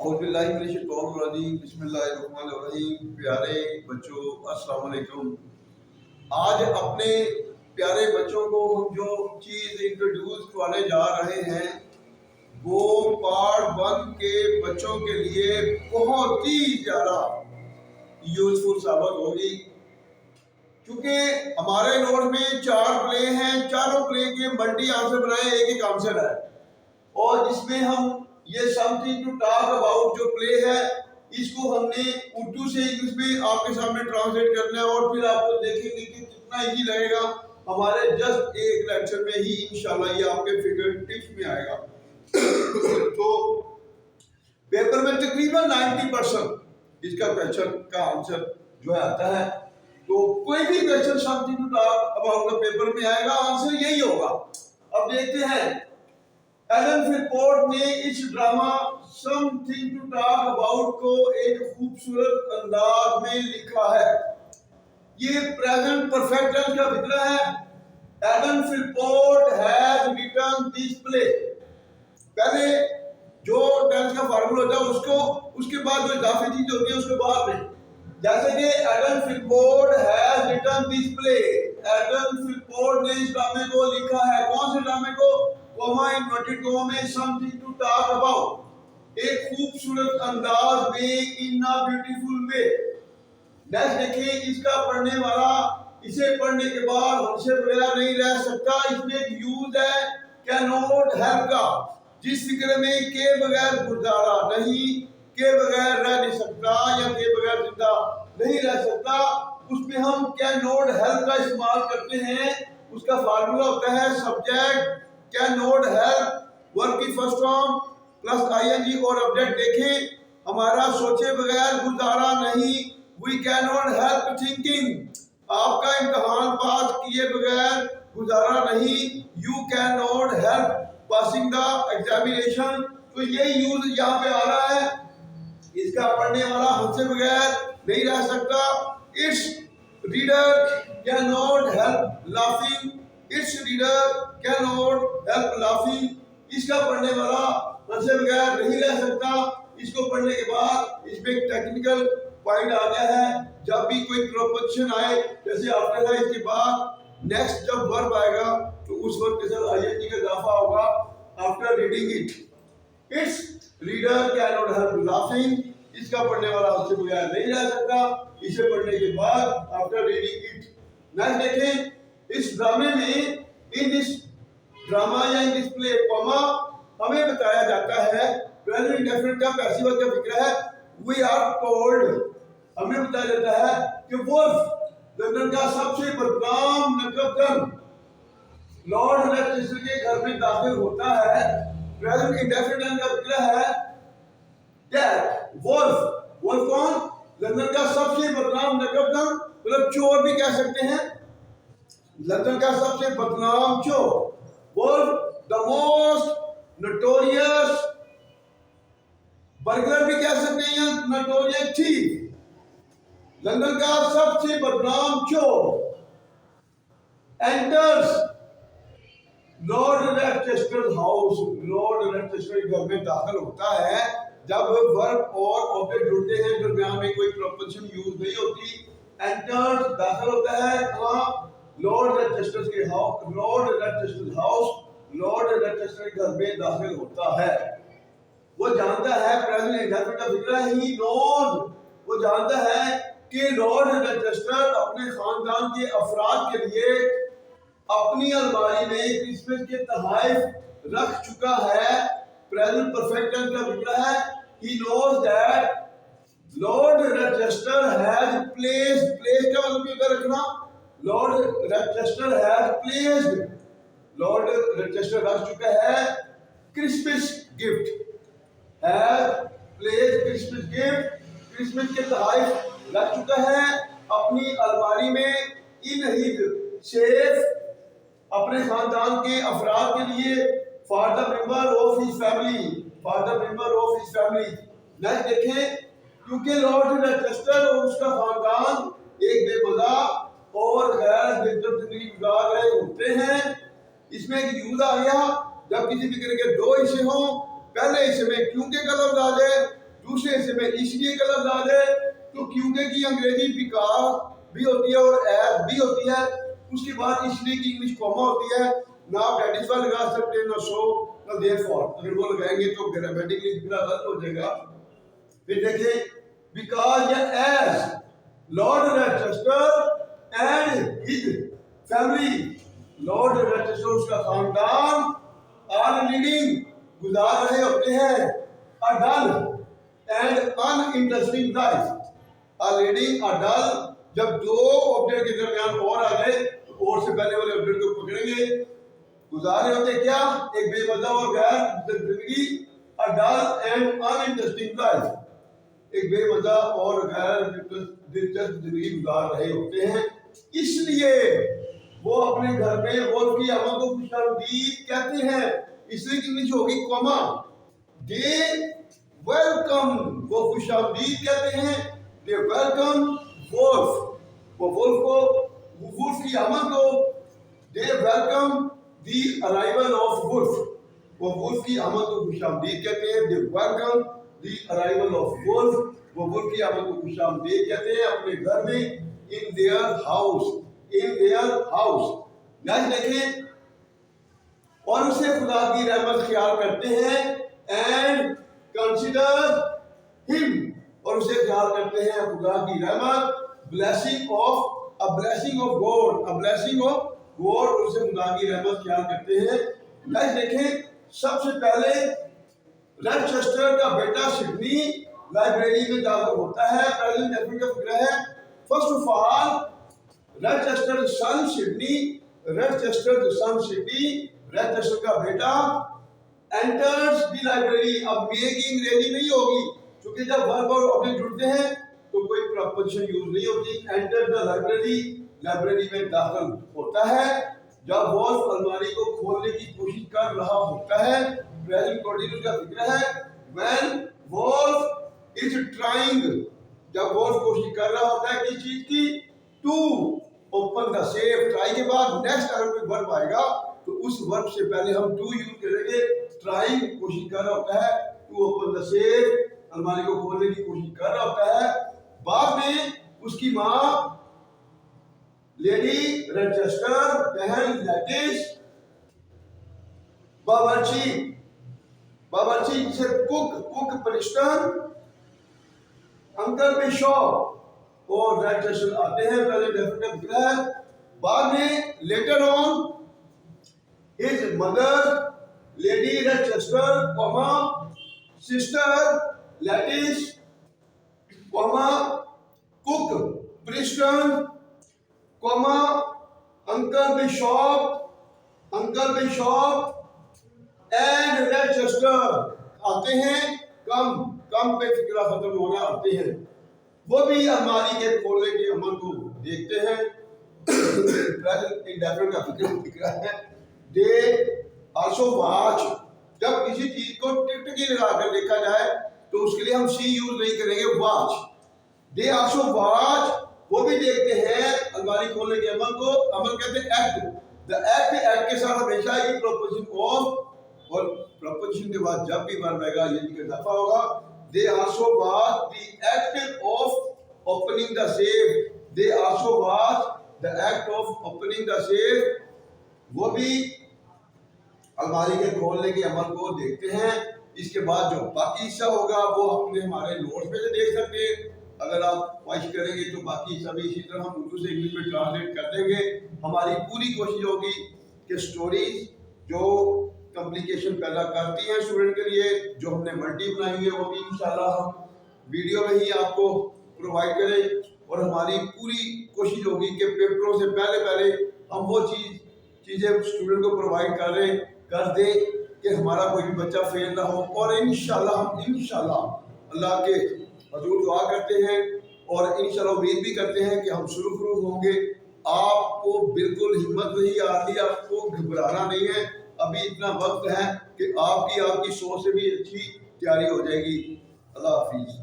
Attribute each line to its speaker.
Speaker 1: बिस्मिल्लाहिर्रहमानिर्रहीम। प्यारे बच्चों, अस्सलाम वालेकुम। आज अपने प्यारे बच्चों को हम जो चीज़ इंट्रोड्यूस करवाने जा रहे हैं वो पार्ट 1 के बच्चों के लिए बहुत ही ज़्यादा यूजफुल साबित होगी, क्योंकि हमारे नोट में 4 प्ले हैं। चारों प्ले के मल्टी आंसर बनाए, एक एक आंसर है, और जिसमें हम ये समथिंग टू टॉक अबाउट जो प्ले है इसको हमने उर्दू से इंग्लिश में आपके सामने ट्रांसलेट करना है, और फिर आपको देखेंगे कि कितना इजी लगेगा। हमारे जस्ट एक लेक्चर में ही इंशाल्लाह ये आपके फिगर टिप्स में आएगा। तो पेपर में तकरीबन 90% इसका क्वेश्चन का आंसर जो है आता है। तो कोई भी question something to talk about the paper में आएगा, आंसर यही होगा। अब देखते हैं, एलन फिलपोर्ट ने इस drama something to talk about को एक खूबसूरत अंदाज में लिखा है। ये प्रेजेंट परफेक्ट टेंस का फिक्रा है। Alan Philpott has written this play. पहले जो टेंस का फार्मूला होता है उसको, उसके बाद जो इजाफी चीज होती है उसके बाद में, जैसे कि Alan Philpott has written this play. Alan फिलपोर्ट ने इस ड्रामे को लिखा है। कौन से ड्रामे को? कोमा इन्वर्टेड कोमा में समथिंग टू टॉक अबाउट, एक खूबसूरत अंदाज में, इन अ ब्यूटीफुल वे। नेक्स्ट देखिए, इसका पढ़ने वाला इसे पढ़ने के बाद हमसे बगैर नहीं रह सकता। इसमें एक यूज है कैन नॉट हेल्प का, जिस फिक्र में के बगैर गुजारा नहीं, के बगैर रह नहीं सकता या के बगैर जिंदा नहीं रह सकता, उसमें हम कैन नॉट हेल्प का इस्तेमाल करते हैं। उसका फार्मूला होता है subject can not help, verb की फर्स्ट फॉर्म प्लस आईएनजी और ऑब्जेक्ट। देखें, हमारा सोचे बगैर गुजारा नहीं, we can not help thinking. आपका इम्तिहान पास किए बगैर गुजारा नहीं, you can not help passing the examination. तो ये यूज यहाँ पे आ रहा है। इसका पढ़ने वाला हमसे बगैर नहीं रह सकता। It's reader can not help laughing, it's reader can not help laughing. इसका पढ़ने वाला हमसे बगैर नहीं रह सकता। इसको पढ़ने के बाद इसमें एक टेक्निकल पॉइंट आ गया है। जब भी कोई प्रोपोजिशन आए, जैसे आफ्टर है, इसके बाद नेक्स्ट जब वर्ब आएगा तो उस वर्ब के साथ आईएनजी का इजाफा होगा after reading it. It's reader can not help laughing, इसका पढ़ने वाला हमसे बगैर नहीं रह सकता। इसे पढ़ने के बाद आफ्टर रीडिंग इट। नेक्स्ट देखें, इस ड्रामे में, इन दिस ड्रामा या इन दिस प्ले कॉमा, हमें बताया जाता है प्रेजेंट इंडेफिनिट का पैसिव का फिक्र है। वी आर टोल्ड, हमें बताया जाता है कि वुल्फ लंदन का सबसे बदनाम नकबतन लॉर्ड लेस्टर के घर में दाखिल होता है। प्रेजेंट इंडेफिनिट का फिक्र है दैट वुल्फ, वुल्फ कौन? लंदन का सबसे बदनाम नकबतन, मतलब चोर भी कह सकते हैं, लंदन का सबसे बदनाम चोर। Wolf the most notorious burglar भी कह सकते हैं, नोटोरियस थीफ। लंदन का सबसे बदनाम चोर एंटर्स लॉर्ड रेचेस्टर हाउस। लॉर्ड रेचेस्टर के घर में दाखिल होता है। जब वर्ब और ऑब्जेक्ट जुड़ते हैं, दरमियान में कोई प्रपोजिशन यूज नहीं होती। एंटर्स दाखिल होता है कहाँ? लॉर्ड रेचेस्टर के हाउस। लॉर्ड रेचेस्टर हाउस, लॉर्ड रेचेस्टर के घर में दाखिल होता है। वो जानता है, प्रेजेंट इंडेफिनिट का फिक्र है, ही नोज, वो जानता है कि लॉर्ड रेचेस्टर अपने खानदान के अफराद के लिए अपनी अलमारी में क्रिसमस के तोहफे रख चुका है। प्रेजेंट परफेक्ट टेंस का फिक्र है, he knows that Lord Rochester has placed, place का मतलब क्या रखना, Lord Rochester has placed, Lord Rochester रख चुका है Christmas gift, has placed Christmas gift, Christmas के तोहफे रख चुका है अपनी अलमारी में। इन हिज सेफ, अपने खानदान के अफराद के लिए, for the member of his family, for the member of his family. Next देखें, क्योंकि लॉर्ड रेचेस्टर और उसका खानदान एक बेमजा और गैर दिलचस्प जिंदगी गुजार रहे होते हैं। इसमें एक यूज आ गया, जब किसी फिक्र के दो हिस्से हों, पहले हिस्से में क्योंकि का लफ्ज आ जाए, दूसरे हिस्से में इसलिए गलत लफ्ज है तो क्योंकि की अंग्रेजी बिकॉज भी होती है और एज भी होती है, उसके बाद इसलिए की इंग्लिश कॉमा होती है। ना आप दैट इज वाई लगा सकते हैं, ना सो, ना देयरफॉर। अगर वो लगाएंगे तो ग्रामेटिकली गलत हो जाएगा। फिर देखें बिकॉज या as lord Rochester and his family, lord Rochester उसका खानदान आर लीडिंग गुजार रहे होते हैं a dull and uninteresting life. A leading a dull, जब दो ऑब्जेक्ट के दरमियान और आ जाए तो और से पहले वाले ऑब्जेक्ट को पकड़ेंगे। गुजारे होते क्या, एक बेमजा और गैर जिंदगी, अ डल एंड अनइंटरेस्टिंग लाइफ, एक बेमजा और गैर दिलचस्प जिंदगी गुजार रहे होते हैं। इसलिए वो अपने घर में वोल्फ की आमद को खुशामदीद कहते हैं। इसलिए इंग्लिश होगी कॉमा, दे वेलकम, वो खुशामदीद कहते हैं, दे वेलकम वोल्फ, वो वोल्फ को, वुल्फ की आमद को, they welcome the arrival of wolf, वो वुल्फ की आमद को खुशामदीद कहते हैं, they welcome the arrival of wolf, वो वुल्फ की आमद को खुशामदीद कहते हैं अपने घर में, in their house, in their house. Next देखें, और उसे खुदा की रहमत ख्याल करते हैं, एंड कंसीडर हिम, और उसे ख्याल करते हैं खुदा की रहमत, blessing of, a blessing of God, a blessing of God, उसे खुदा की रहमत ख्याल करते हैं। नेक्स्ट देखें, सबसे पहले रॉचेस्टर का बेटा सिडनी लाइब्रेरी में दाखिल होता है। प्रेजेंट डेफिनेट का फिक्र है। First of all Rochester son Sydney, Rochester son Sydney, Rochester का बेटा एंटर्स द लाइब्रेरी। अब मेक की अंग्रेजी नहीं होगी क्योंकि जब वर्ब और ऑब्जेक्ट जुड़ते हैं तो कोई प्रपोजिशन यूज नहीं होती। एंटर द लाइब्रेरी, लाइब्रेरी में दाखिल होता है। जब वॉल्फ अलमारी को खोलने की कोशिश कर रहा होता है, प्रेजेंट कंटीन्यूअस का जिक्र है। व्हेन वॉल्फ इज ट्राइंग, जब वॉल्फ कोशिश कर रहा होता है किस चीज की, to open the safe. Try के बाद नेक्स्ट अगर कोई वर्ब आएगा तो उस वर्ब से पहले हम टू यूज करेंगे। ट्राइंग कोशिश कर रहा होता है, टू ओपन द सेफ, अलमारी को खोलने की कोशिश कर रहा होता है। बाद में उसकी माँ लेडी रॉचेस्टर, बहन लैटिस, बावर्ची, बावर्ची जिसे cook, cook Preston, uncle Bishop और रॉचेस्टर आते हैं। प्रेजेंट डेफिनेट है। बाद में letter on his mother lady Rochester, comma sister Lettice, comma cook Preston, comma uncle Bishop, uncle Bishop and Rochester आते हैं। कम कम पे फिक्रा खत्म होना आते हैं। वो भी अलमारी के खोलने के अमल को देखते हैं। इंडेफिनिट का फिक्र है। दे आल्सो वॉच, जब किसी चीज को टिकटकी लगाकर देखा जाए तो उसके लिए हम सी यूज नहीं करेंगे, वॉच। दे आल्सो वॉच, वो भी देखते हैं अलमारी खोलने के अमल को। अमल कहते हैं एक्ट। द एक्ट, एक्ट के साथ हमेशा ही प्रपोजिशन ऑफ, और प्रपोजिशन के बाद जब भी वर्ब आएगा ये भी इजाफा होगा। They also watch the act of opening the safe, they also watch the act of opening the safe, वो भी अलमारी के खोलने के अमल को देखते हैं। इसके बाद जो बाकी हिस्सा होगा वो अपने हमारे नोट्स पे से देख सकते हैं। अगर आप ख्वाहिश करेंगे तो बाकी सभी इसी तरह हम उर्दू से इंग्लिश में ट्रांसलेट कर देंगे। हमारी पूरी कोशिश होगी कि स्टोरीज जो कम्प्लिकेशन पैदा करती हैं स्टूडेंट के लिए, जो हमने मल्टी बनाई हुई है, वो भी इंशाल्लाह हम वीडियो में ही आपको प्रोवाइड करें। और हमारी पूरी कोशिश होगी कि पेपरों से पहले हम वो चीज़ें स्टूडेंट को प्रोवाइड कर दें कि हमारा कोई भी बच्चा फेल ना हो। और इंशाल्लाह हम अल्लाह के हजूर दुआ करते हैं और इंशाल्लाह उम्मीद भी करते हैं कि हम शुरू होंगे। आपको बिल्कुल हिम्मत नहीं आ रही, आपको घबराना नहीं है। अभी इतना वक्त है कि आपकी सोच से भी अच्छी तैयारी हो जाएगी। अल्लाह हाफिज।